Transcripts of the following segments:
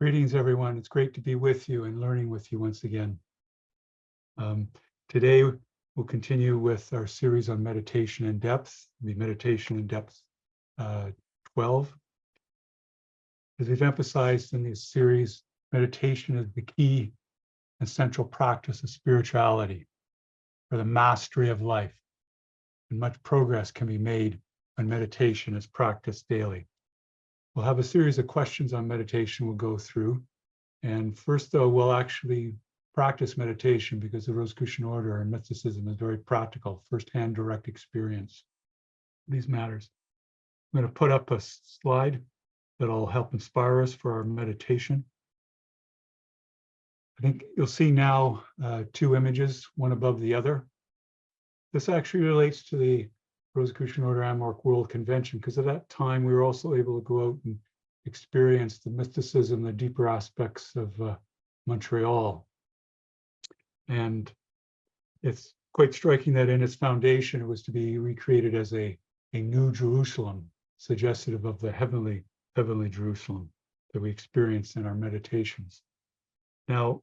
Greetings, everyone. It's great to be with you and learning with you once again. Today, we'll continue with our series on meditation in depth, the Meditation in Depth 12. As we've emphasized in this series, meditation is the key and central practice of spirituality for the mastery of life. And much progress can be made when meditation is practiced daily. We'll have a series of questions on meditation we'll go through. And first, though, we'll actually practice meditation because the Rosicrucian order and mysticism is very practical, firsthand direct experience. These matters. I'm going to put up a slide that'll help inspire us for our meditation. I think you'll see now two images, one above the other. This actually relates to the Rosicrucian Order Amorc World Convention, because at that time we were also able to go out and experience the mysticism, the deeper aspects of Montreal. And it's quite striking that in its foundation, it was to be recreated as a new Jerusalem, suggestive of the heavenly Jerusalem that we experience in our meditations. Now,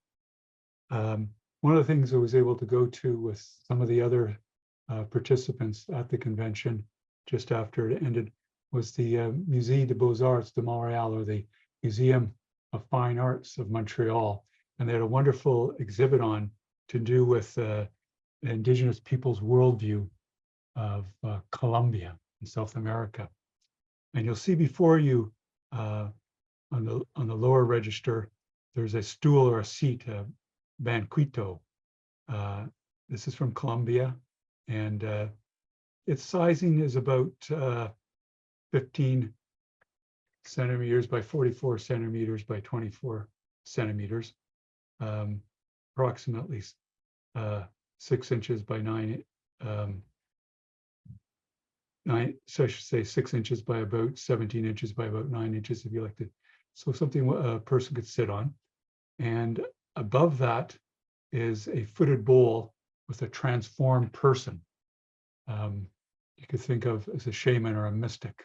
one of the things I was able to go to with some of the other participants at the convention just after it ended was the Musée des Beaux-Arts de Montréal, or the Museum of Fine Arts of Montreal. And they had a wonderful exhibit on to do with the Indigenous people's worldview of Colombia in South America. And you'll see before you on the lower register, there's a stool or a seat, a banquito. This is from Colombia. And its sizing is about 15 centimeters by 44 centimeters by 24 centimeters, approximately 6 inches by 9, so I should say 6 inches by about 17 inches by about 9 inches, if you like to. So something a person could sit on. And above that is a footed bowl with a transformed person. You could think of as a shaman or a mystic.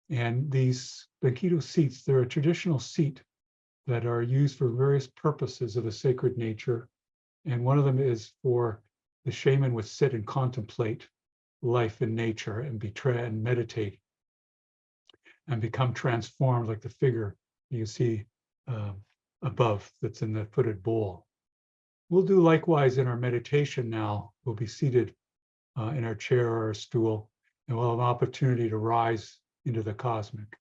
And these banquito seats, they're a traditional seat that are used for various purposes of a sacred nature. And one of them is for the shaman would sit and contemplate life in nature and and meditate and become transformed like the figure you see above that's in the footed bowl. We'll do likewise in our meditation now. We'll be seated in our chair or our stool, and we'll have an opportunity to rise into the cosmic.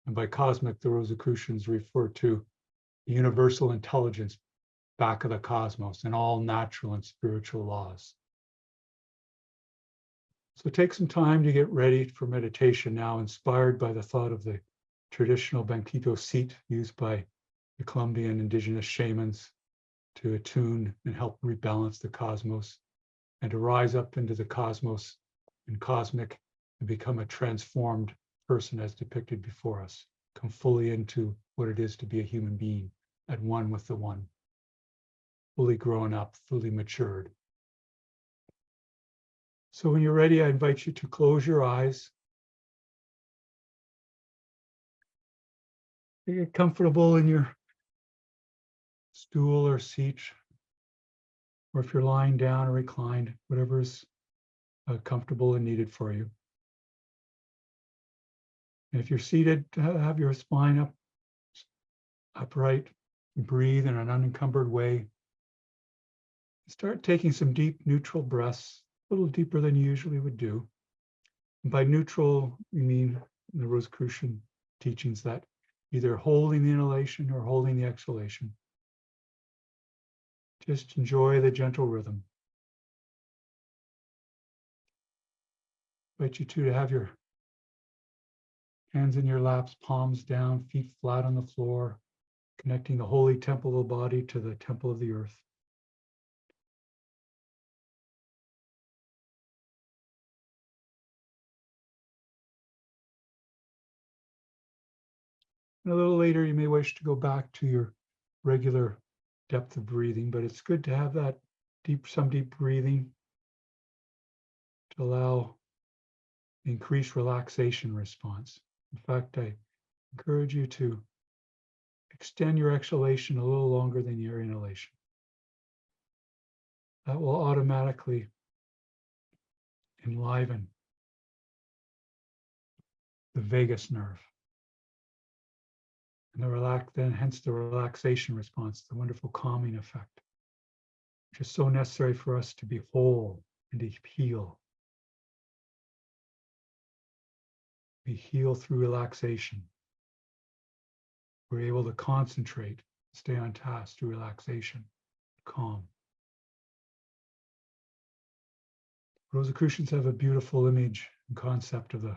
And by cosmic, the Rosicrucians refer to the universal intelligence back of the cosmos and all natural and spiritual laws. So take some time to get ready for meditation now, inspired by the thought of the traditional banquito seat used by the Colombian indigenous shamans to attune and help rebalance the cosmos, and to rise up into the cosmos and cosmic and become a transformed person as depicted before us, come fully into what it is to be a human being at one with the one, fully grown up, fully matured. So when you're ready, I invite you to close your eyes. Get comfortable in your stool or seat, or if you're lying down or reclined, whatever is comfortable and needed for you. And if you're seated, have your spine upright, breathe in an unencumbered way. Start taking some deep neutral breaths, a little deeper than you usually would do. And by neutral, we mean in the Rosicrucian teachings that either holding the inhalation or holding the exhalation. Just enjoy the gentle rhythm. I invite you to have your hands in your laps, palms down, feet flat on the floor, connecting the holy temple of the body to the temple of the earth. And a little later, you may wish to go back to your regular depth of breathing, but it's good to have that some deep breathing to allow increased relaxation response. In fact, I encourage you to extend your exhalation a little longer than your inhalation. That will automatically enliven the vagus nerve. And hence the relaxation response, the wonderful calming effect, which is so necessary for us to be whole and to heal. We heal through relaxation. We're able to concentrate, stay on task through relaxation, calm. Rosicrucians have a beautiful image and concept of the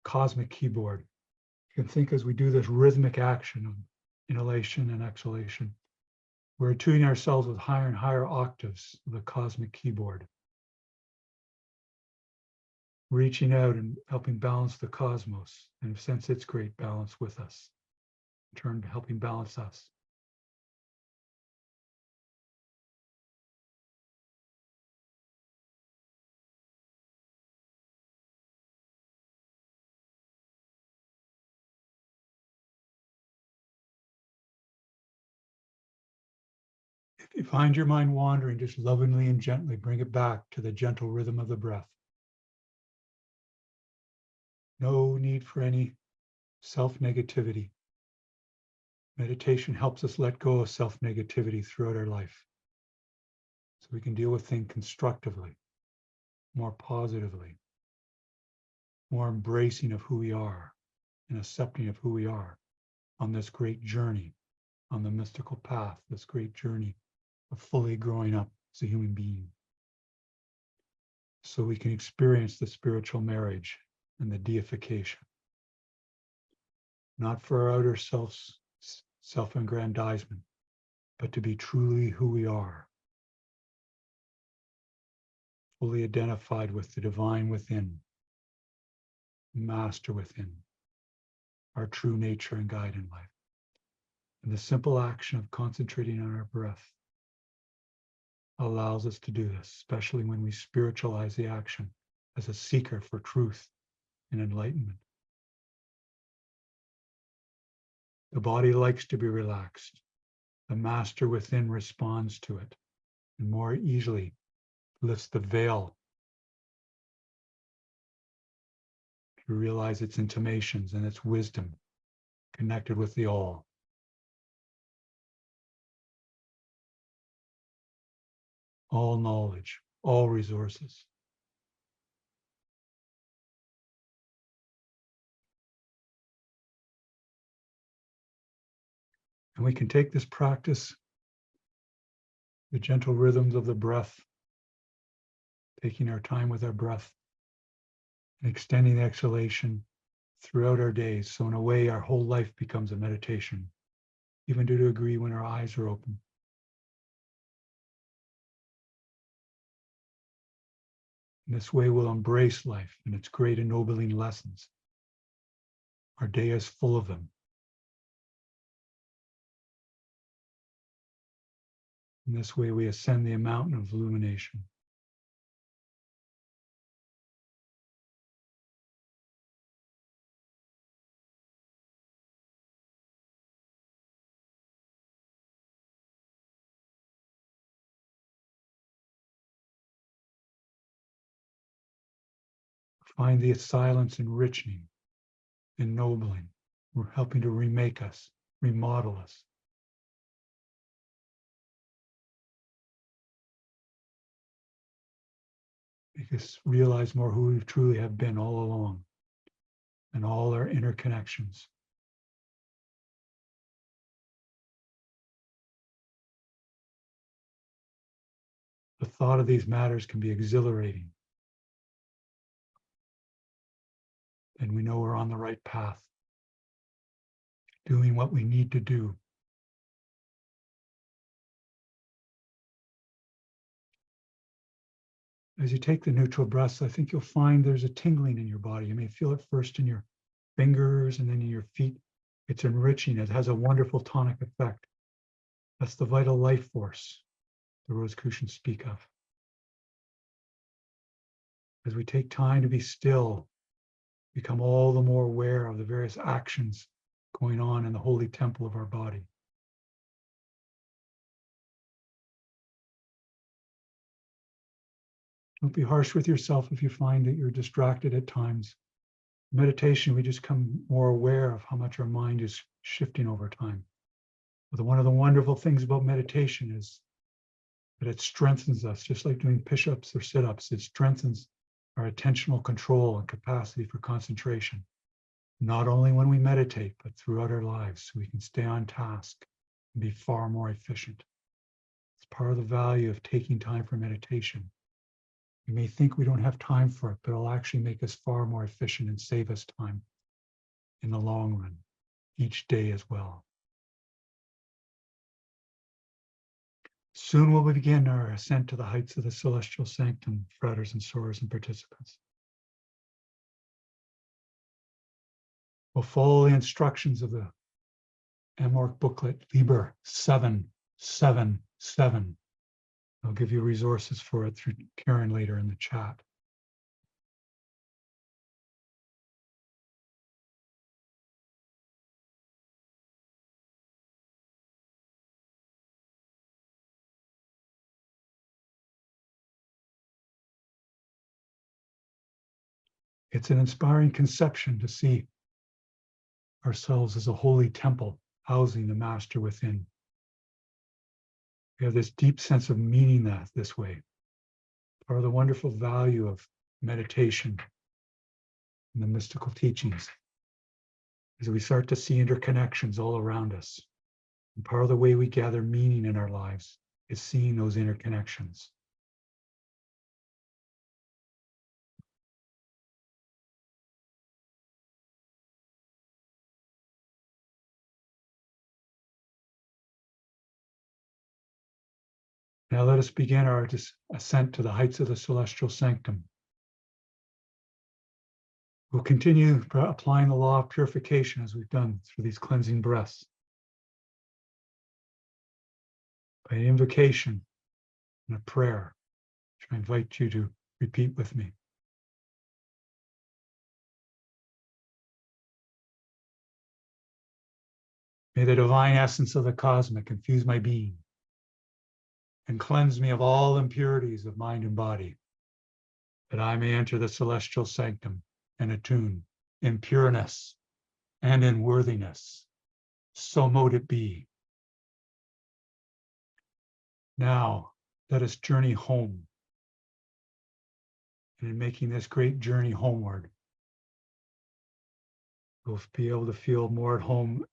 cosmic keyboard. You can think as we do this rhythmic action of inhalation and exhalation, we're attuning ourselves with higher and higher octaves of the cosmic keyboard, reaching out and helping balance the cosmos and sense its great balance with us, in turn helping balance us. If you find your mind wandering, just lovingly and gently bring it back to the gentle rhythm of the breath. No need for any self-negativity. Meditation helps us let go of self-negativity throughout our life, so we can deal with things constructively, more positively, more embracing of who we are and accepting of who we are on this great journey, on the mystical path, this great journey of fully growing up as a human being, so we can experience the spiritual marriage and the deification, not for our outer self-aggrandizement, but to be truly who we are, fully identified with the divine within, master within, our true nature and guide in life. And the simple action of concentrating on our breath allows us to do this, especially when we spiritualize the action as a seeker for truth and enlightenment. The body likes to be relaxed. The master within responds to it and more easily lifts the veil to realize its intimations and its wisdom connected with the all. All knowledge, all resources. And we can take this practice, the gentle rhythms of the breath, taking our time with our breath, and extending the exhalation throughout our days. So in a way, our whole life becomes a meditation, even to a degree when our eyes are open. In this way, we'll embrace life and its great ennobling lessons. Our day is full of them. In this way, we ascend the mountain of illumination. Find the silence enriching, ennobling. We're helping to remake us, remodel us. Make us realize more who we truly have been all along and all our interconnections. The thought of these matters can be exhilarating. And we know we're on the right path, doing what we need to do. As you take the neutral breaths, I think you'll find there's a tingling in your body. You may feel it first in your fingers and then in your feet. It's enriching. It has a wonderful tonic effect. That's the vital life force the Rosicrucians speak of. As we take time to be still, become all the more aware of the various actions going on in the holy temple of our body. Don't be harsh with yourself if you find that you're distracted at times. Meditation, we just become more aware of how much our mind is shifting over time. But one of the wonderful things about meditation is that it strengthens us, just like doing push-ups or sit-ups. It strengthens our attentional control and capacity for concentration, not only when we meditate, but throughout our lives, so we can stay on task and be far more efficient. It's part of the value of taking time for meditation. We may think we don't have time for it, but it'll actually make us far more efficient and save us time in the long run, each day as well. Soon we'll begin our ascent to the heights of the celestial sanctum, fratres and sorors and participants. We'll follow the instructions of the AMORC booklet, Liber 777. I'll give you resources for it through Karen later in the chat. It's an inspiring conception to see ourselves as a holy temple housing the master within. We have this deep sense of meaning that this way. Part of the wonderful value of meditation and the mystical teachings is we start to see interconnections all around us. And part of the way we gather meaning in our lives is seeing those interconnections. Now let us begin our ascent to the heights of the celestial sanctum. We'll continue applying the law of purification as we've done through these cleansing breaths. By an invocation and a prayer, which I invite you to repeat with me. May the divine essence of the cosmic infuse my being and cleanse me of all impurities of mind and body, that I may enter the celestial sanctum and attune in pureness and in worthiness. So mote it be. Now, let us journey home. And in making this great journey homeward, we'll be able to feel more at home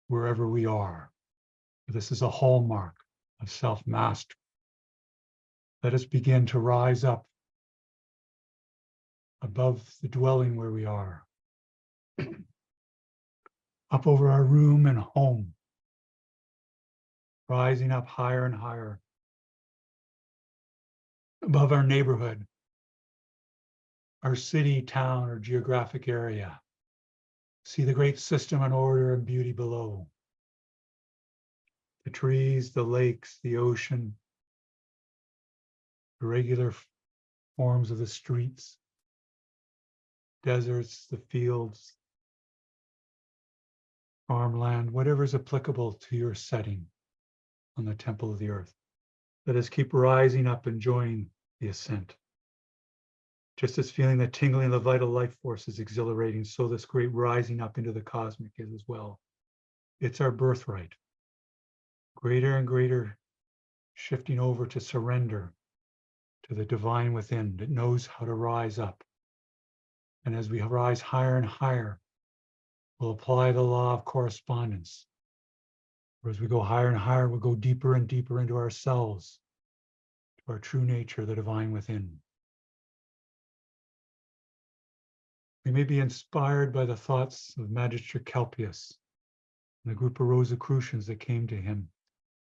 wherever we are. This is a hallmark of self-mastery. Let us begin to rise up above the dwelling where we are, up over our room and home, rising up higher and higher, above our neighborhood, our city, town, or geographic area. See the great system and order and beauty below. The trees, the lakes, the ocean, the regular forms of the streets, deserts, the fields, farmland, whatever is applicable to your setting on the temple of the earth. Let us keep rising up and joining the ascent. Just as feeling the tingling of the vital life force is exhilarating, so this great rising up into the cosmic is as well. It's our birthright. Greater and greater shifting over to surrender to the divine within that knows how to rise up. And as we rise higher and higher, we'll apply the law of correspondence. Or as we go higher and higher, we'll go deeper and deeper into ourselves, to our true nature, the divine within. We may be inspired by the thoughts of Magister Kelpius and the group of Rosicrucians that came to him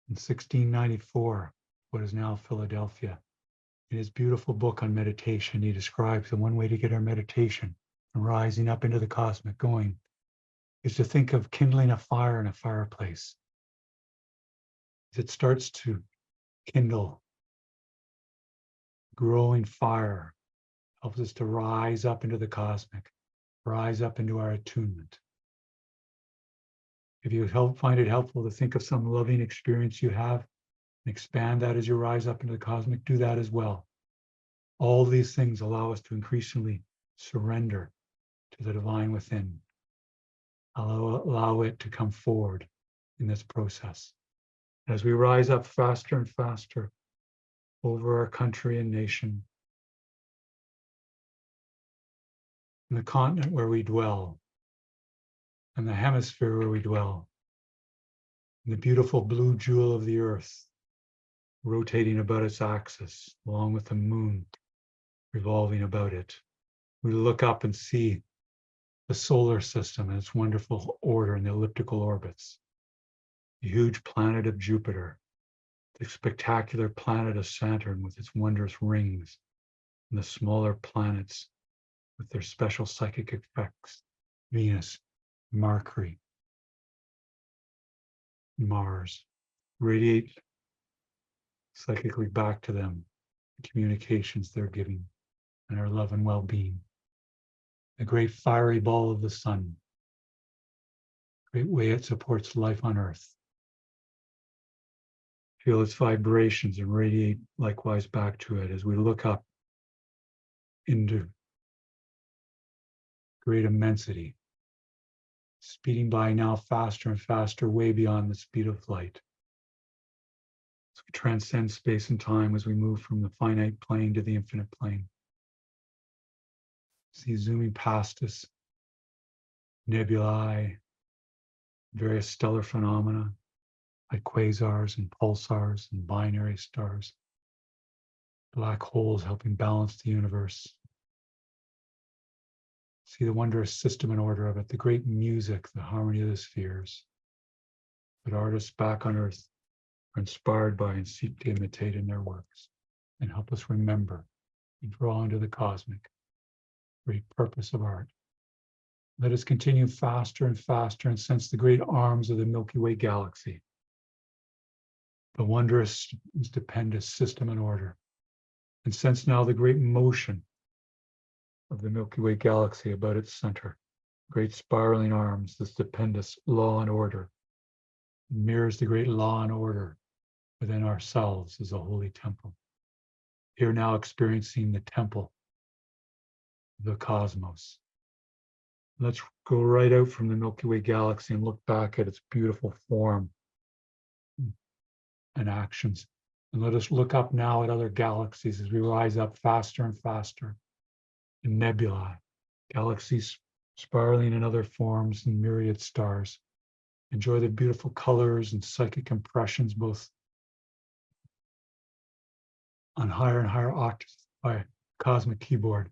in 1694, what is now Philadelphia. In his beautiful book on meditation, he describes the one way to get our meditation and rising up into the cosmic going is to think of kindling a fire in a fireplace. As it starts to kindle, growing fire helps us to rise up into the cosmic, rise up into our attunement. If you find it helpful to think of some loving experience you have and expand that as you rise up into the cosmic, do that as well. All these things allow us to increasingly surrender to the divine within. Allow it to come forward in this process. As we rise up faster and faster over our country and nation, in the continent where we dwell, and the hemisphere where we dwell, and the beautiful blue jewel of the earth rotating about its axis, along with the moon revolving about it. We look up and see the solar system and its wonderful order in the elliptical orbits, the huge planet of Jupiter, the spectacular planet of Saturn with its wondrous rings, and the smaller planets with their special psychic effects, Venus, Mercury, Mars, radiate psychically back to them the communications they're giving and our love and well-being. The great fiery ball of the sun, great way it supports life on earth. Feel its vibrations and radiate likewise back to it as we look up into great immensity, speeding by now faster and faster, way beyond the speed of light. So we transcend space and time as we move from the finite plane to the infinite plane. See zooming past us, nebulae, various stellar phenomena like quasars and pulsars and binary stars, black holes helping balance the universe. See the wondrous system and order of it, the great music, the harmony of the spheres that artists back on earth are inspired by and seek to imitate in their works and help us remember and draw into the cosmic great purpose of art. Let us continue faster and faster and sense the great arms of the Milky Way galaxy, the wondrous and stupendous system and order, and sense now the great motion of the Milky Way galaxy about its center, great spiraling arms, the stupendous law and order. It mirrors the great law and order within ourselves as a holy temple. Here now experiencing the temple of the cosmos. Let's go right out from the Milky Way galaxy and look back at its beautiful form and actions. And let us look up now at other galaxies as we rise up faster and faster in nebulae, galaxies spiraling in other forms and myriad stars. Enjoy the beautiful colors and psychic impressions, both on higher and higher octaves by cosmic keyboard.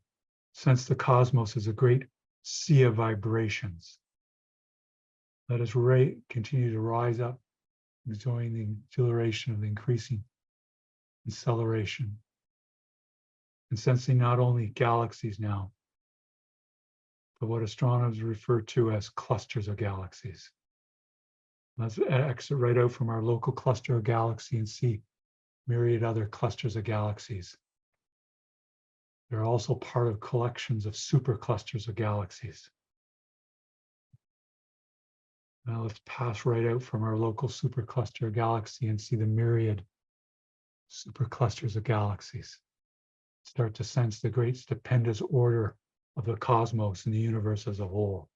Sense the cosmos as a great sea of vibrations. Let us continue to rise up, enjoying the exhilaration of the increasing acceleration, and sensing not only galaxies now, but what astronomers refer to as clusters of galaxies. Let's exit right out from our local cluster of galaxy and see myriad other clusters of galaxies. They're also part of collections of superclusters of galaxies. Now let's pass right out from our local supercluster of galaxy and see the myriad superclusters of galaxies. Start to sense the great stupendous order of the cosmos and the universe as a whole.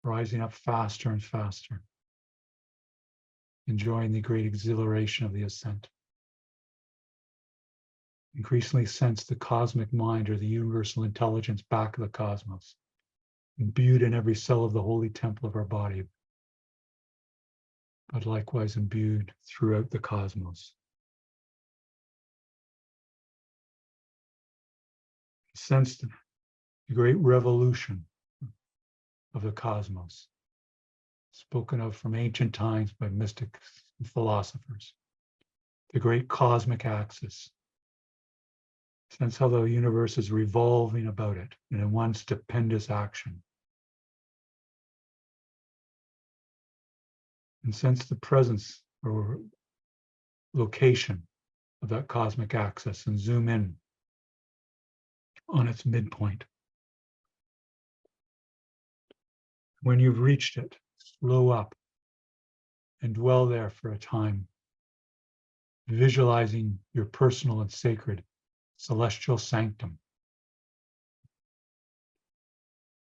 Rising up faster and faster. Enjoying the great exhilaration of the ascent. Increasingly sense the cosmic mind or the universal intelligence back of the cosmos, imbued in every cell of the holy temple of our body, but likewise imbued throughout the cosmos. Sense the great revolution of the cosmos, spoken of from ancient times by mystics and philosophers. The great cosmic axis. Sense how the universe is revolving about it in one stupendous action. And sense the presence or location of that cosmic axis and zoom in on its midpoint. When you've reached it, slow up and dwell there for a time, visualizing your personal and sacred celestial sanctum,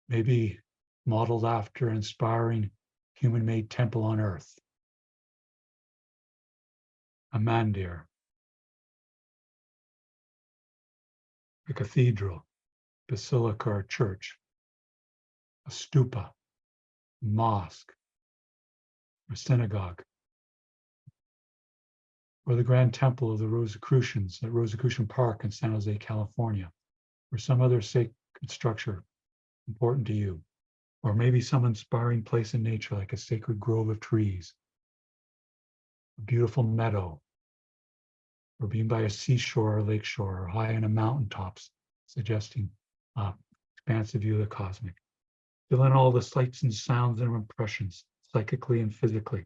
maybe modeled after an inspiring human-made temple on earth, a mandir, a cathedral, basilica or church, a stupa, a mosque, or synagogue, or the Grand Temple of the Rosicrucians at Rosicrucian Park in San Jose, California, or some other sacred structure important to you, or maybe some inspiring place in nature like a sacred grove of trees, a beautiful meadow, or being by a seashore or lakeshore, or high on a mountaintops, suggesting expansive view of the cosmic. Fill in all the sights and sounds and impressions, psychically and physically,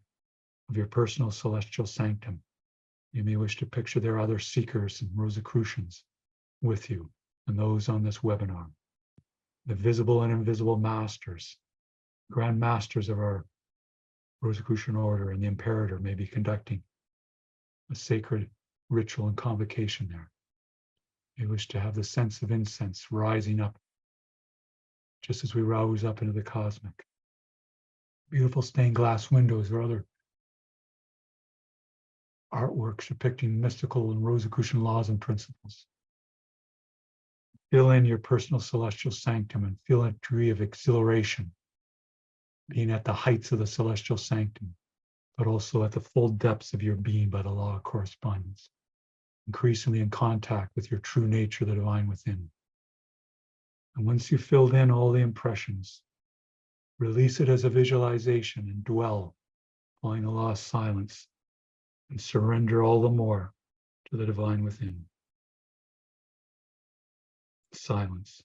of your personal celestial sanctum. You may wish to picture there are other seekers and Rosicrucians with you and those on this webinar. The visible and invisible masters, grand masters of our Rosicrucian order and the imperator may be conducting a sacred ritual and convocation there. You wish to have the sense of incense rising up just as we rouse up into the cosmic. Beautiful stained glass windows or other artworks depicting mystical and Rosicrucian laws and principles. Fill in your personal celestial sanctum and feel a degree of exhilaration, being at the heights of the celestial sanctum, but also at the full depths of your being by the law of correspondence, increasingly in contact with your true nature, the divine within. And once you've filled in all the impressions, release it as a visualization and dwell, applying the law of silence, and surrender all the more to the divine within. Silence.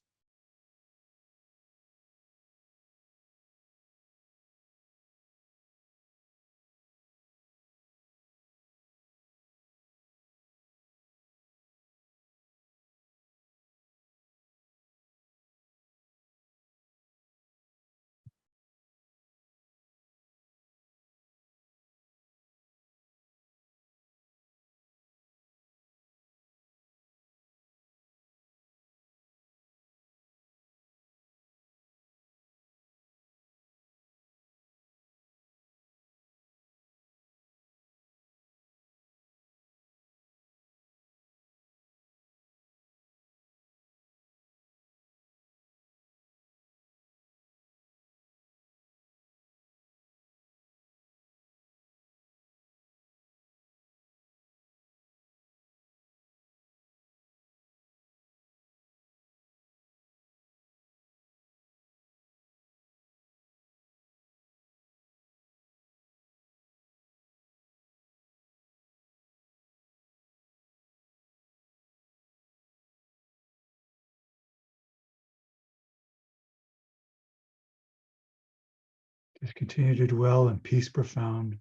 Just continue to dwell in peace profound,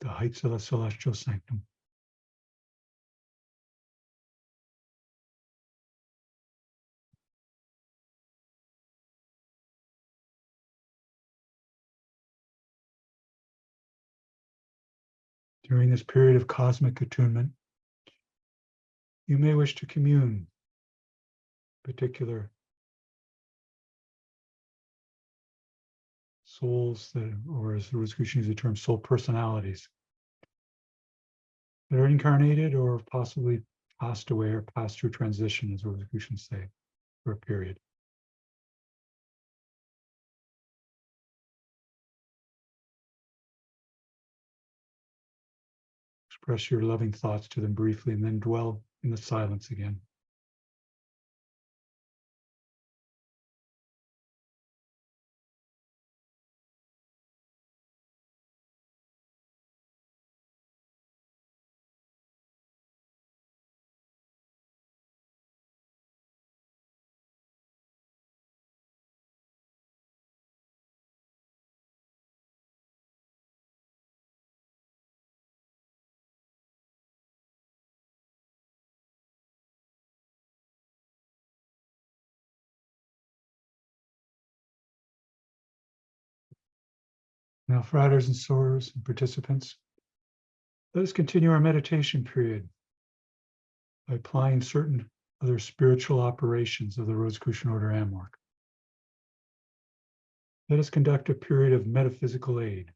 the heights of the celestial sanctum. During this period of cosmic attunement, you may wish to commune particular souls that, or as the Rosicrucians use the term, soul personalities that are incarnated or possibly passed away or passed through transition, as Rosicrucians say, for a period. Express your loving thoughts to them briefly and then dwell in the silence again. Now, fratres and sorors and participants, let us continue our meditation period by applying certain other spiritual operations of the Rosicrucian Order Amorc. Let us conduct a period of metaphysical aid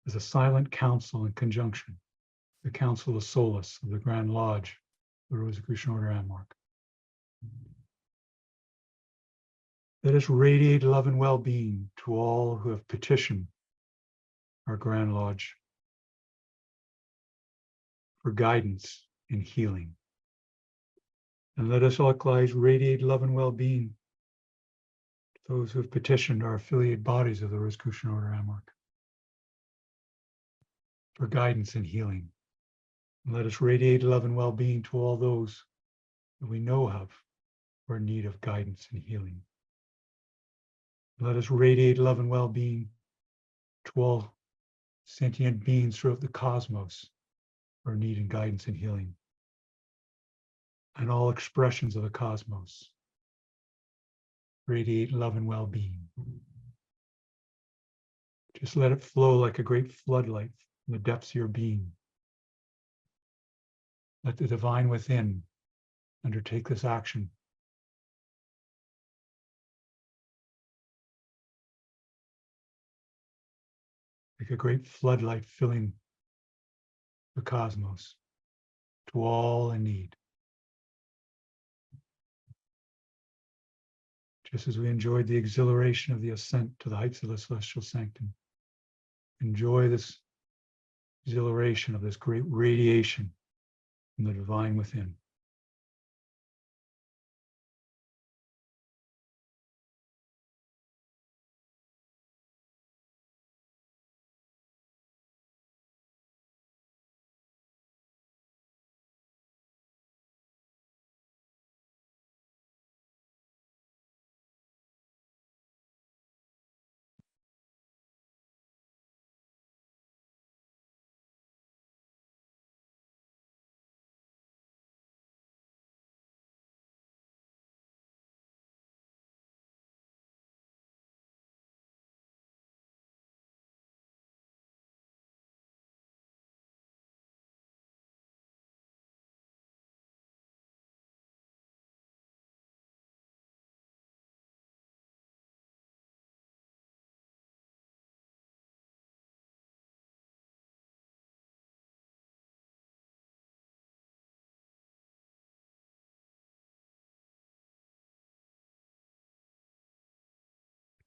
as a silent council in conjunction, the Council of Solace of the Grand Lodge, the Rosicrucian Order Amorc. Let us radiate love and well-being to all who have petitioned our Grand Lodge for guidance and healing. And let us likewise radiate love and well-being to those who have petitioned our affiliate bodies of the Rosicrucian Order Amorc for guidance and healing. And let us radiate love and well-being to all those that we know have or in need of guidance and healing. Let us radiate love and well-being to all sentient beings throughout the cosmos who are in need of guidance and healing, and all expressions of the cosmos. Radiate love and well-being. Just let it flow like a great floodlight from the depths of your being. Let the divine within undertake this action. Like a great floodlight filling the cosmos to all in need. Just as we enjoyed the exhilaration of the ascent to the heights of the celestial sanctum, enjoy this exhilaration of this great radiation from the divine within.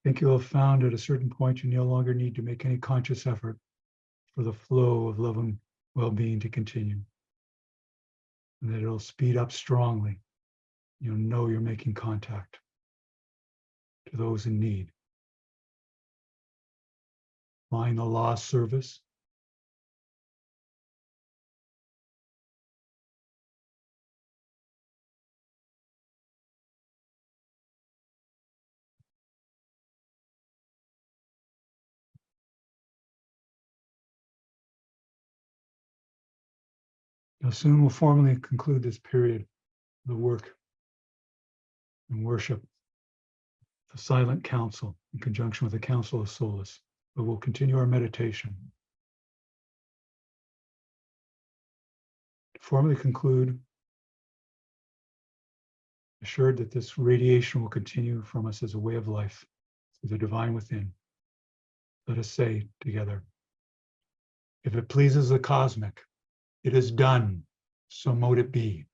I think you'll have found at a certain point you no longer need to make any conscious effort for the flow of love and well-being to continue. And that it'll speed up strongly. You'll know you're making contact to those in need. Applying the lost service. Now soon we'll formally conclude this period of the work and worship, the silent council in conjunction with the Council of Solace, but we'll continue our meditation. To formally conclude, assured that this radiation will continue from us as a way of life through the divine within, let us say together, if it pleases the cosmic, it is done, so mote it be.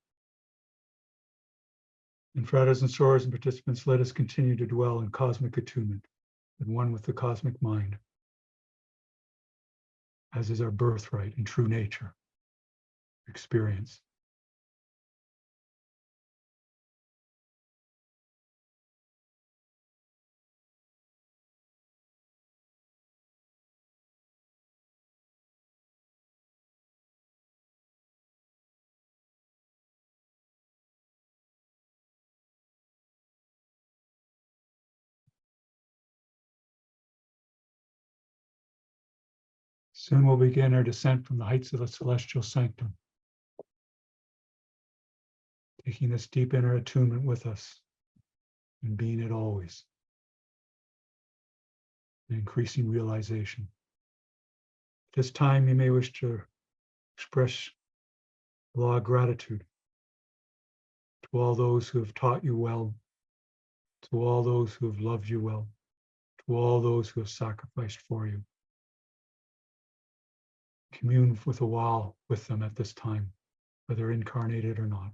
And fratres and sorors and participants, let us continue to dwell in cosmic attunement, and one with the cosmic mind, as is our birthright and true nature, experience. Soon we'll begin our descent from the heights of the celestial sanctum, taking this deep inner attunement with us and being it always. and increasing realization. At this time, you may wish to express the law of gratitude to all those who have taught you well, to all those who have loved you well, to all those who have sacrificed for you. Commune with a while with them at this time, whether incarnated or not.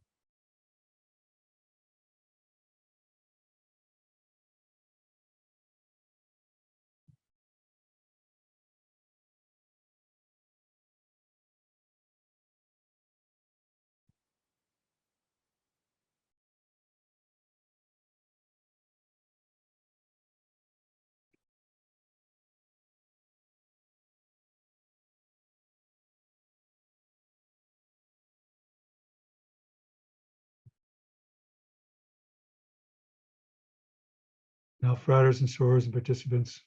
Now, fratres and sorors and participants,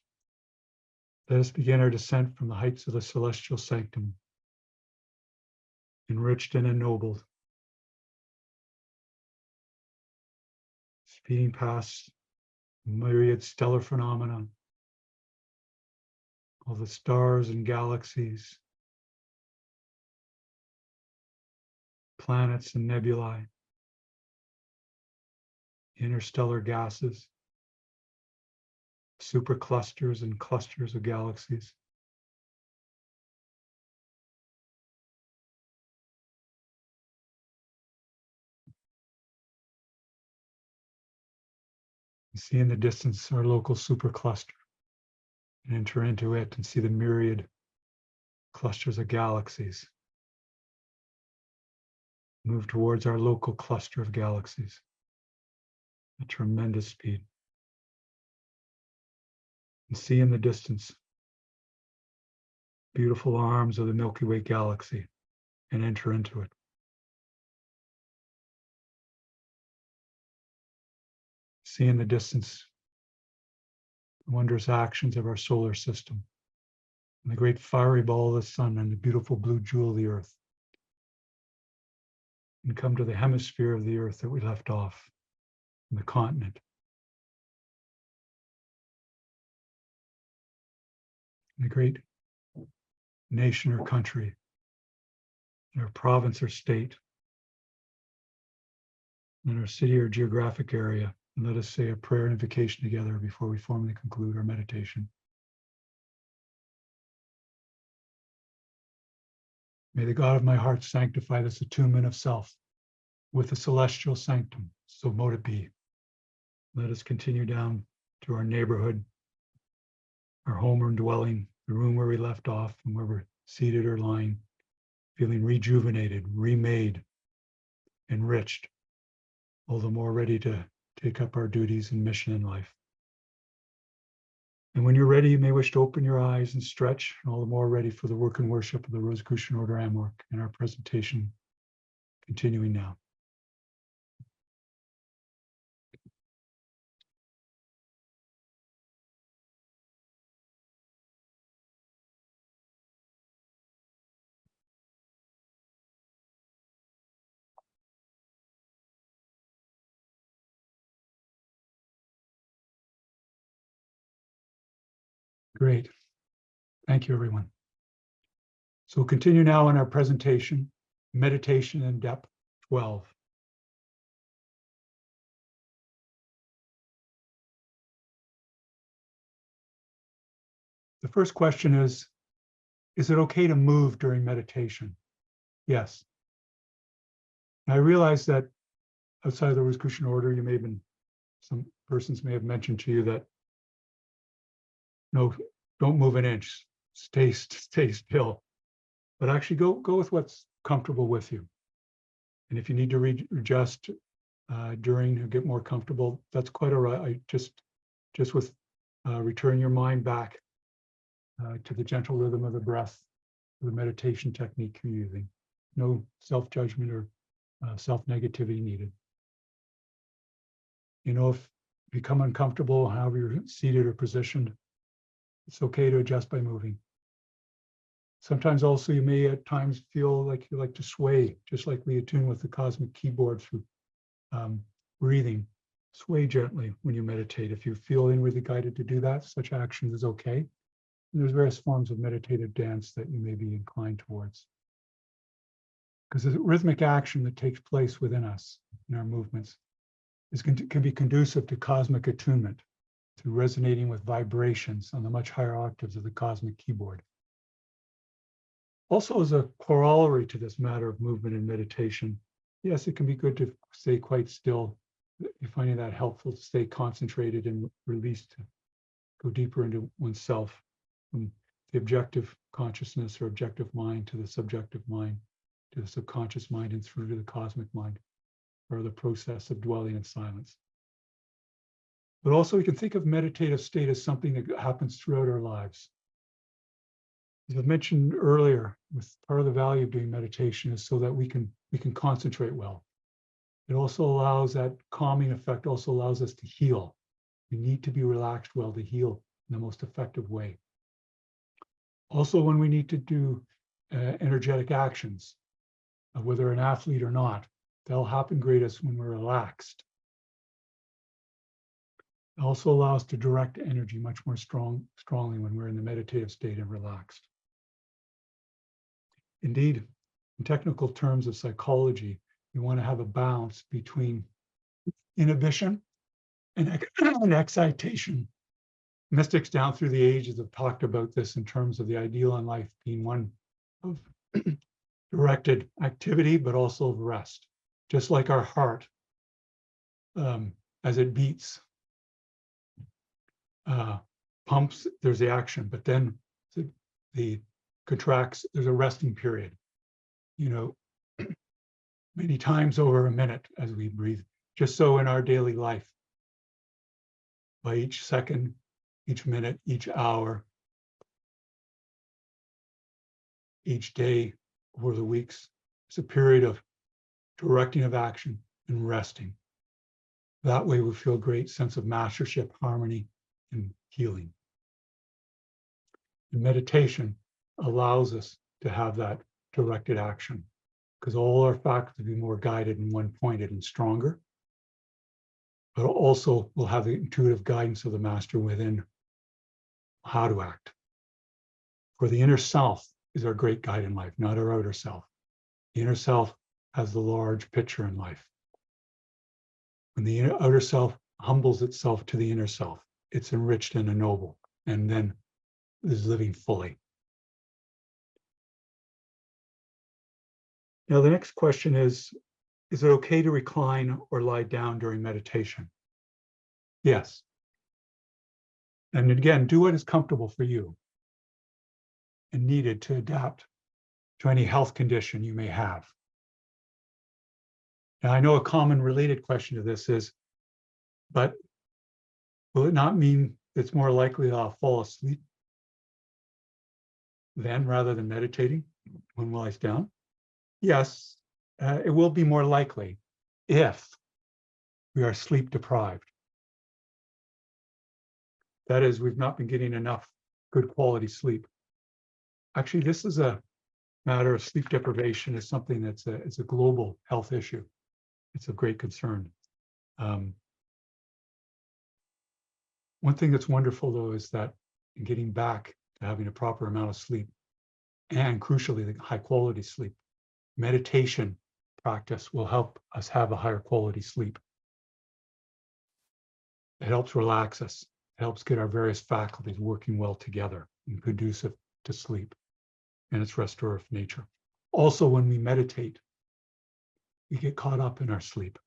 let us begin our descent from the heights of the celestial sanctum, enriched and ennobled, speeding past myriad stellar phenomena, all the stars and galaxies, planets and nebulae, interstellar gases, superclusters and clusters of galaxies. You see in the distance our local supercluster, and enter into it and see the myriad clusters of galaxies. Move towards our local cluster of galaxies at tremendous speed. And see in the distance beautiful arms of the Milky Way galaxy and enter into it. See in the distance the wondrous actions of our solar system and the great fiery ball of the sun and the beautiful blue jewel of the earth. And come to the hemisphere of the earth that we left off, in the continent. The great nation or country, or province or state, in our city or geographic area. And let us say a prayer and invocation together before we formally conclude our meditation. May the God of my heart sanctify this attunement of self with the celestial sanctum, so mote it be. Let us continue down to our neighborhood, our home or dwelling, the room where we left off and where we're seated or lying, feeling rejuvenated, remade, enriched, all the more ready to take up our duties and mission in life. And when you're ready, you may wish to open your eyes and stretch, and all the more ready for the work and worship of the Rosicrucian Order Amorc and our presentation continuing now. Great. Thank you, everyone. So we'll continue now in our presentation, Meditation in Depth 12. The first question is it okay to move during meditation? Yes. And I realize that outside of the Rosicrucian Order, you may have been, some persons may have mentioned to you that, no, don't move an inch, stay still. But actually go with what's comfortable with you. And if you need to readjust during or get more comfortable, that's quite all right. I just with return your mind back to the gentle rhythm of the breath, the meditation technique you're using. No self-judgment or self-negativity needed. You know, if you become uncomfortable, however you're seated or positioned, it's okay to adjust by moving. Sometimes also you may at times feel like you like to sway, just like we attune with the cosmic keyboard through breathing. Sway gently when you meditate. If you feel inwardly guided to do that, such actions is okay. And there's various forms of meditative dance that you may be inclined towards. Because the rhythmic action that takes place within us in our movements can be conducive to cosmic attunement through resonating with vibrations on the much higher octaves of the cosmic keyboard. Also, as a corollary to this matter of movement and meditation, yes, it can be good to stay quite still. You're finding that helpful to stay concentrated and released, to go deeper into oneself, from the objective consciousness or objective mind to the subjective mind, to the subconscious mind, and through to the cosmic mind, or the process of dwelling in silence. But also, we can think of meditative state as something that happens throughout our lives. As I mentioned earlier, with part of the value of doing meditation is so that we can concentrate well. It also allows that calming effect, also allows us to heal. We need to be relaxed well to heal in the most effective way. Also, when we need to do energetic actions, whether an athlete or not, they'll happen greatest when we're relaxed. It also allows us to direct energy much more strongly when we're in the meditative state and relaxed. Indeed, in technical terms of psychology, we want to have a balance between inhibition and excitation. Mystics down through the ages have talked about this in terms of the ideal in life being one of directed activity, but also of rest. Just like our heart, as it beats, pumps, there's the action, but then the contracts, there's a resting period. Many times over a minute as we breathe. Just so in our daily life, by each second, each minute, each hour, each day, over the weeks, it's a period of directing of action and resting. That way we feel a great sense of mastership, harmony, and healing. And meditation allows us to have that directed action, because all our faculties will be more guided and one-pointed and stronger, but also we'll have the intuitive guidance of the master within how to act. For the inner self is our great guide in life, not our outer self. The inner self has the large picture in life. When the outer self humbles itself to the inner self, it's enriched and ennobled, and then is living fully. Now, the next question is it okay to recline or lie down during meditation? Yes. And again, do what is comfortable for you and needed to adapt to any health condition you may have. Now, I know a common related question to this is, but will it not mean it's more likely I'll fall asleep then rather than meditating when one lies down? Yes, it will be more likely if we are sleep deprived. That is, we've not been getting enough good quality sleep. Actually, this is a matter of sleep deprivation is something that's it's a global health issue. It's of great concern. One thing that's wonderful, though, is that in getting back to having a proper amount of sleep, and crucially, the high quality sleep, meditation practice will help us have a higher quality sleep. It helps relax us. It helps get our various faculties working well together and conducive to sleep and its restorative nature. Also, when we meditate, we get caught up in our sleep.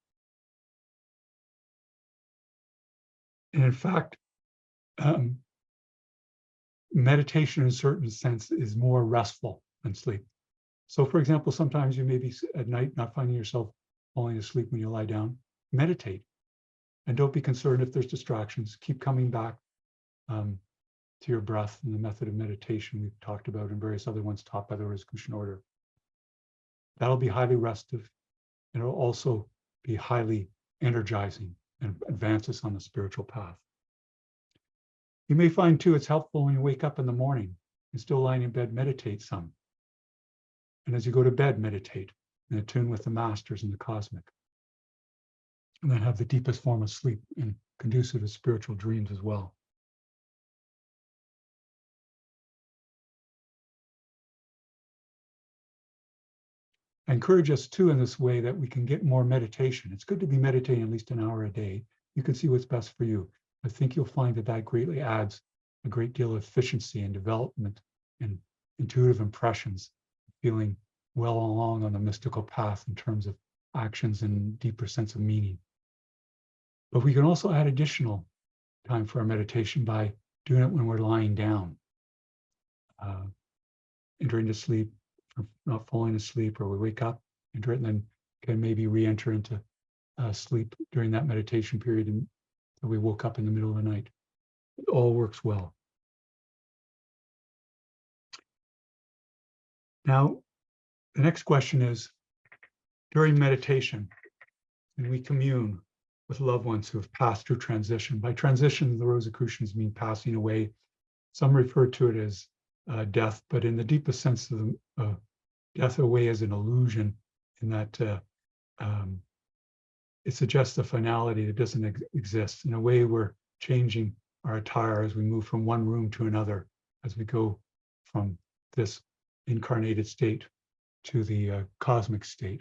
And in fact, meditation in a certain sense is more restful than sleep. So for example, sometimes you may be at night not finding yourself falling asleep when you lie down. Meditate. And don't be concerned if there's distractions. Keep coming back to your breath and the method of meditation we've talked about and various other ones taught by the Rosicrucian order. That'll be highly restive, and it'll also be highly energizing and advance us on the spiritual path. You may find too, it's helpful when you wake up in the morning and still lying in bed, meditate some. And as you go to bed, meditate and attune with the masters and the cosmic. and then have the deepest form of sleep and conducive to spiritual dreams as well. I encourage us too in this way that we can get more meditation. It's good to be meditating at least an hour a day. You can see what's best for you. I think you'll find that that greatly adds a great deal of efficiency and development and intuitive impressions, feeling well along on the mystical path in terms of actions and deeper sense of meaning. But we can also add additional time for our meditation by doing it when we're lying down, entering to sleep, not falling asleep, or we wake up, enter it, and then can maybe re-enter into sleep during that meditation period, and we woke up in the middle of the night. It all works well. Now, the next question is, during meditation, can we commune with loved ones who have passed through transition? By transition, the Rosicrucians mean passing away. Some refer to it as death, but in the deepest sense of the death away as an illusion, in that it suggests a finality that doesn't exist. In a way, we're changing our attire as we move from one room to another, as we go from this incarnated state to the cosmic state.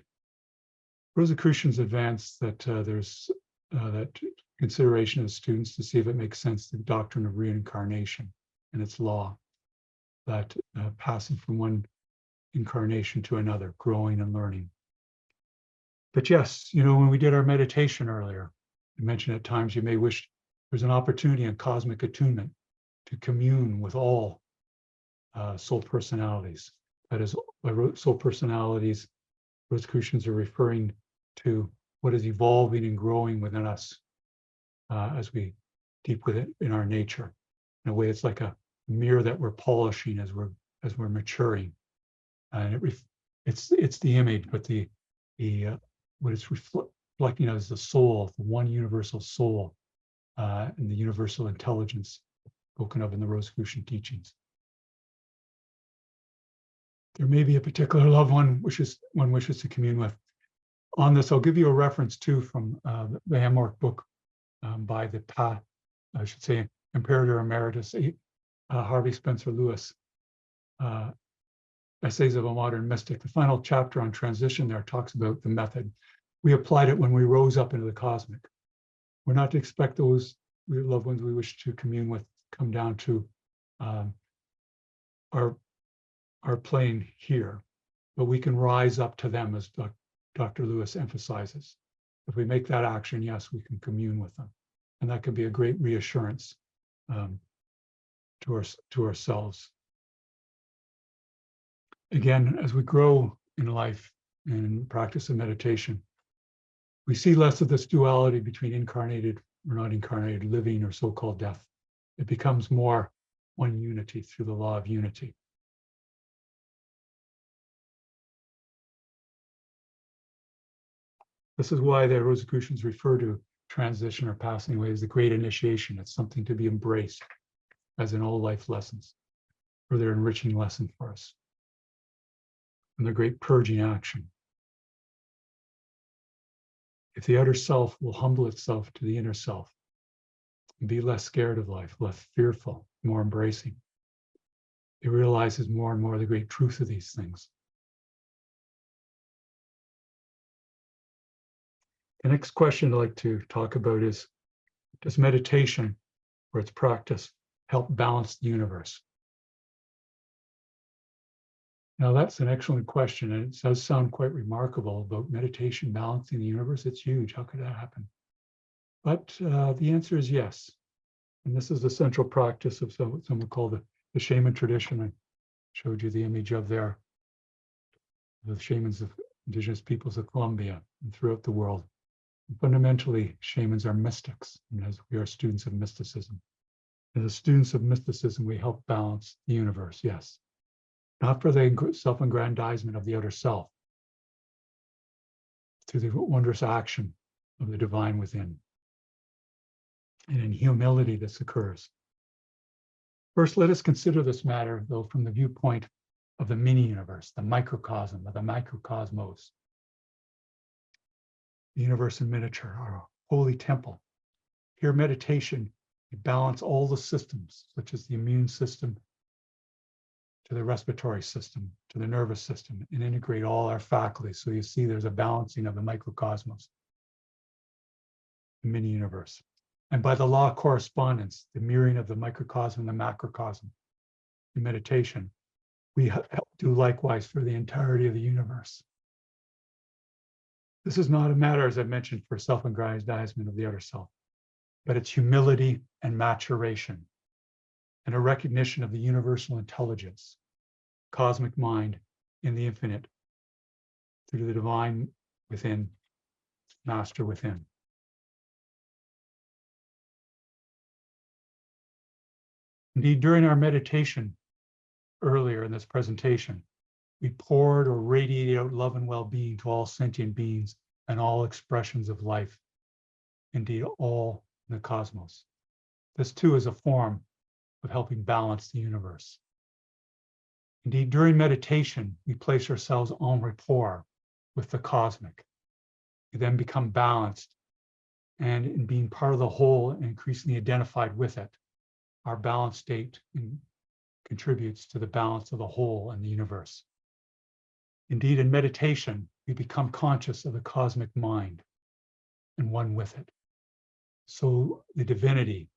Rosicrucians advance that there's that consideration of students to see if it makes sense, the doctrine of reincarnation and its law, that passing from one incarnation to another, growing and learning. But yes, when we did our meditation earlier, I mentioned at times you may wish there's an opportunity in cosmic attunement to commune with all soul personalities. That is, by soul personalities, Rosicrucians are referring to what is evolving and growing within us as we deep within in our nature. In a way, it's like a mirror that we're polishing as we're maturing, and it's the image, but the what it's reflecting as the soul, the one universal soul, and the universal intelligence spoken of in the Rosicrucian teachings. There may be a particular loved one one wishes to commune with. On this, I'll give you a reference too from the Hammark book by Imperator Emeritus Harvey Spencer Lewis, Essays of a Modern Mystic. The final chapter on transition there talks about the method. We applied it when we rose up into the cosmic. We're not to expect those loved ones we wish to commune with come down to our plane here, but we can rise up to them, as Dr. Lewis emphasizes. If we make that action, yes, we can commune with them. And that can be a great reassurance to ourselves. Again, as we grow in life and practice of meditation, we see less of this duality between incarnated or not incarnated, living or so-called death. It becomes more one unity through the law of unity. This is why the Rosicrucians refer to transition or passing away as the great initiation. It's something to be embraced, as in all life lessons, or their enriching lesson for us, and the great purging action. If the outer self will humble itself to the inner self and be less scared of life, less fearful, more embracing, it realizes more and more the great truth of these things. The next question I'd like to talk about is, does meditation or its practice help balance the universe? Now, that's an excellent question, and it does sound quite remarkable about meditation balancing the universe. It's huge. How could that happen? But the answer is yes. And this is the central practice of what some would call the shaman tradition. I showed you the image of there, the shamans of indigenous peoples of Colombia and throughout the world. And fundamentally, shamans are mystics, and as we are students of mysticism. And as students of mysticism, we help balance the universe, yes. Not for the self-aggrandizement of the outer self, through the wondrous action of the divine within. And in humility, this occurs. First, let us consider this matter, though, from the viewpoint of the mini-universe, the microcosm, of the microcosmos. the universe in miniature, our holy temple. Here, meditation, we balance all the systems, such as the immune system, to the respiratory system, to the nervous system, and integrate all our faculties. So you see there's a balancing of the microcosmos, the mini universe. And by the law of correspondence, the mirroring of the microcosm and the macrocosm in meditation, we do likewise for the entirety of the universe. This is not a matter, as I mentioned, for self-aggrandizement of the other self, but it's humility and maturation and a recognition of the universal intelligence, cosmic mind in the infinite, through the divine within, master within. Indeed, during our meditation earlier in this presentation, we poured or radiated out love and well-being to all sentient beings and all expressions of life, indeed all in the cosmos. This too is a form of helping balance the universe. Indeed, during meditation, we place ourselves en rapport with the cosmic. We then become balanced, and in being part of the whole and increasingly identified with it, our balanced state contributes to the balance of the whole and the universe. Indeed, in meditation, we become conscious of the cosmic mind and one with it. So the divinity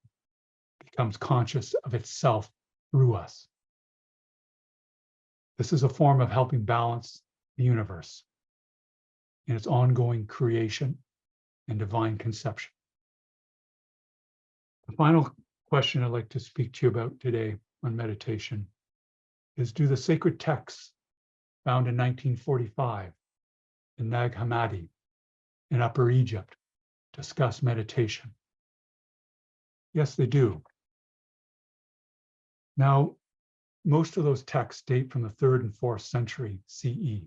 becomes conscious of itself through us. This is a form of helping balance the universe in its ongoing creation and divine conception. The final question I'd like to speak to you about today on meditation is, do the sacred texts found in 1945 in Nag Hammadi in Upper Egypt discuss meditation? Yes, they do. Now, most of those texts date from the 3rd and 4th century CE.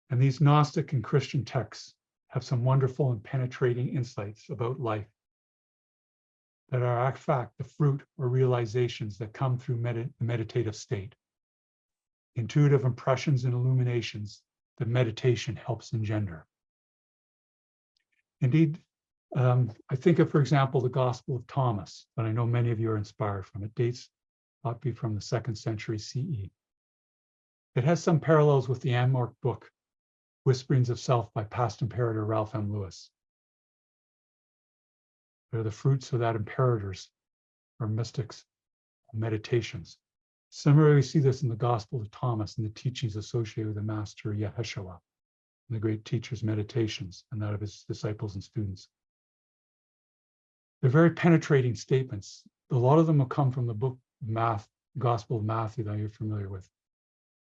And these Gnostic and Christian texts have some wonderful and penetrating insights about life that are, in fact, the fruit or realizations that come through the meditative state. Intuitive impressions and illuminations that meditation helps engender. Indeed, I think of, for example, the Gospel of Thomas, that I know many of you are inspired from. It dates, thought to be from the 2nd century CE. It has some parallels with the Amorc book, Whisperings of Self by past imperator Ralph M. Lewis. They're the fruits of that imperator's or mystics' meditations. Similarly, we see this in the Gospel of Thomas and the teachings associated with the Master Yeshua, and the great teacher's meditations and that of his disciples and students. They're very penetrating statements. A lot of them will come from the book of Gospel of Matthew that you're familiar with.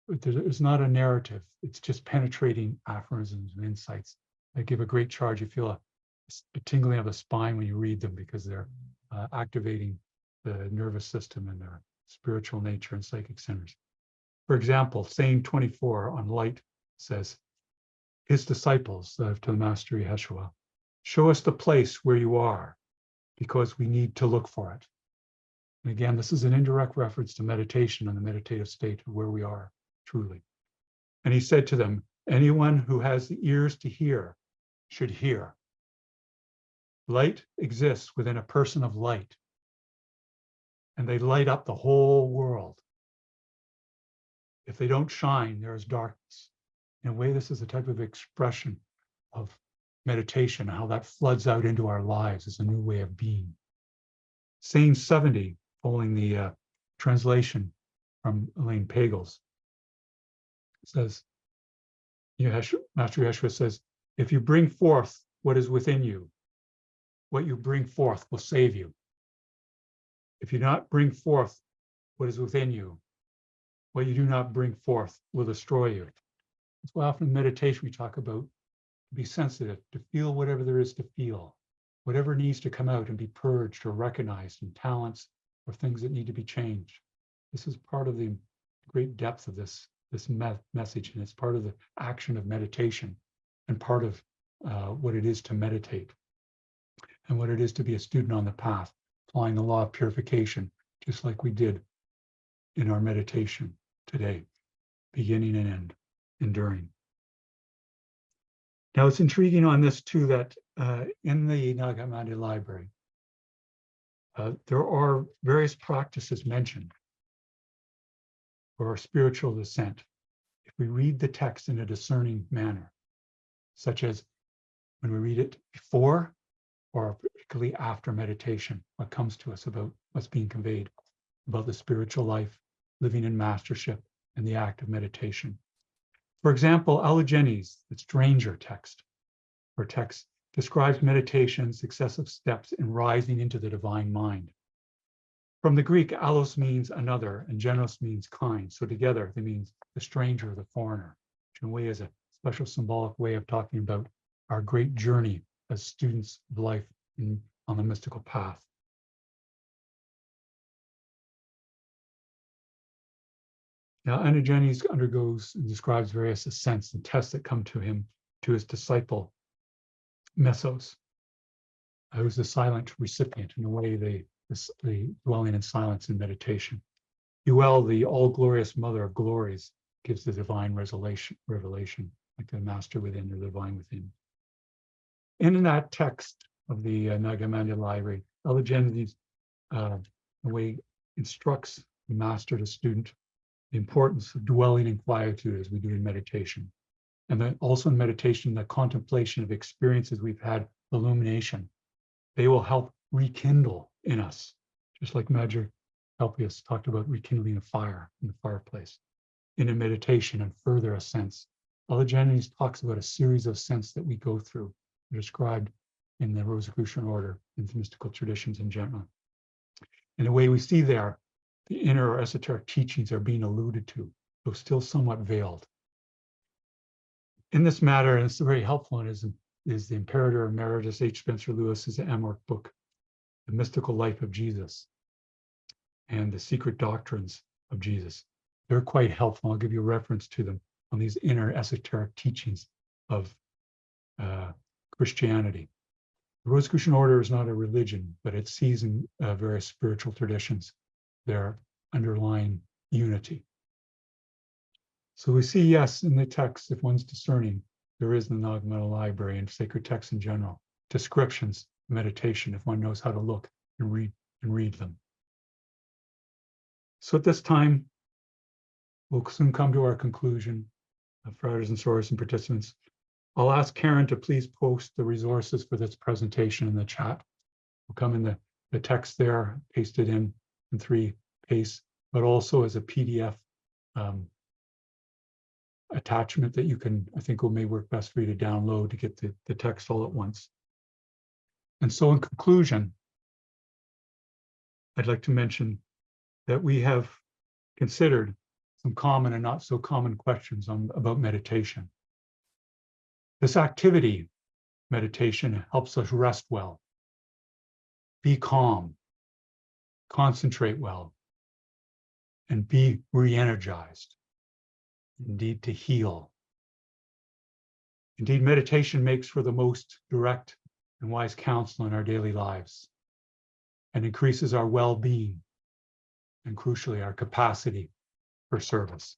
But it's not a narrative. It's just penetrating aphorisms and insights that give a great charge. You feel a tingling of the spine when you read them because they're activating the nervous system and their spiritual nature and psychic centers. For example, saying 24 on light says, his disciples to the Master Yeshua, show us the place where you are, because we need to look for it. And again, this is an indirect reference to meditation and the meditative state of where we are truly. And he said to them, anyone who has the ears to hear should hear. Light exists within a person of light, and they light up the whole world. If they don't shine, there is darkness. In a way, this is a type of expression of meditation, how that floods out into our lives as a new way of being. Saying 70, following the translation from Elaine Pagels, says, Master Yeshua says, if you bring forth what is within you, what you bring forth will save you. If you not bring forth what is within you, what you do not bring forth will destroy you. That's why often in meditation we talk about be sensitive, to feel whatever there is to feel, whatever needs to come out and be purged or recognized, and talents or things that need to be changed. This is part of the great depth of this message, and it's part of the action of meditation and part of what it is to meditate and what it is to be a student on the path, applying the law of purification, just like we did in our meditation today, beginning and end, enduring. Now, it's intriguing on this too that in the Nag Hammadi library, there are various practices mentioned for spiritual descent. If we read the text in a discerning manner, such as when we read it before or particularly after meditation, what comes to us about what's being conveyed about the spiritual life, living in mastership, and the act of meditation. For example, Allogenes, the stranger text, or text, describes meditation, successive steps in rising into the divine mind. From the Greek, allos means another, and genos means kind. So together, they mean the stranger, the foreigner, which in a way is a special symbolic way of talking about our great journey as students of life on the mystical path. Now, Allogenes undergoes and describes various ascents and tests that come to him, to his disciple, Mesos, who's the silent recipient, in a way, the dwelling in silence and meditation. Huel, the all-glorious mother of glories, gives the divine revelation, like the master within, the divine within. And in that text of the Nag Hammadi library, Allogenes, in a way, instructs the master to student the importance of dwelling in quietude as we do in meditation. And then also in meditation, the contemplation of experiences we've had, illumination, they will help rekindle in us, just like Major Helpius talked about rekindling a fire in the fireplace. In a meditation and further ascents, Allogenes talks about a series of ascents that we go through, described in the Rosicrucian order and the mystical traditions in general. And the way we see there, the inner or esoteric teachings are being alluded to, though still somewhat veiled. In this matter, and it's very helpful, and is the Imperator Emeritus H. Spencer Lewis's Amorc book, The Mystical Life of Jesus and the Secret Doctrines of Jesus. They're quite helpful. I'll give you a reference to them on these inner esoteric teachings of Christianity. The Rosicrucian order is not a religion, but it sees in various spiritual traditions their underlying unity. So we see, yes, in the text, if one's discerning, there is in the Nag Hammadi library and sacred texts in general, descriptions, meditation, if one knows how to look and read them. So at this time, we'll soon come to our conclusion, friars and sorors and participants. I'll ask Karen to please post the resources for this presentation in the chat. We'll come in the text there, pasted in 3 pastes, but also as a PDF attachment that you can, I think may work best for you to download to get the text all at once. And so in conclusion, I'd like to mention that we have considered some common and not so common questions about meditation. This activity, meditation, helps us rest well, be calm, concentrate well, and be re-energized. Indeed, to heal. Indeed, meditation makes for the most direct and wise counsel in our daily lives and increases our well-being and, crucially, our capacity for service.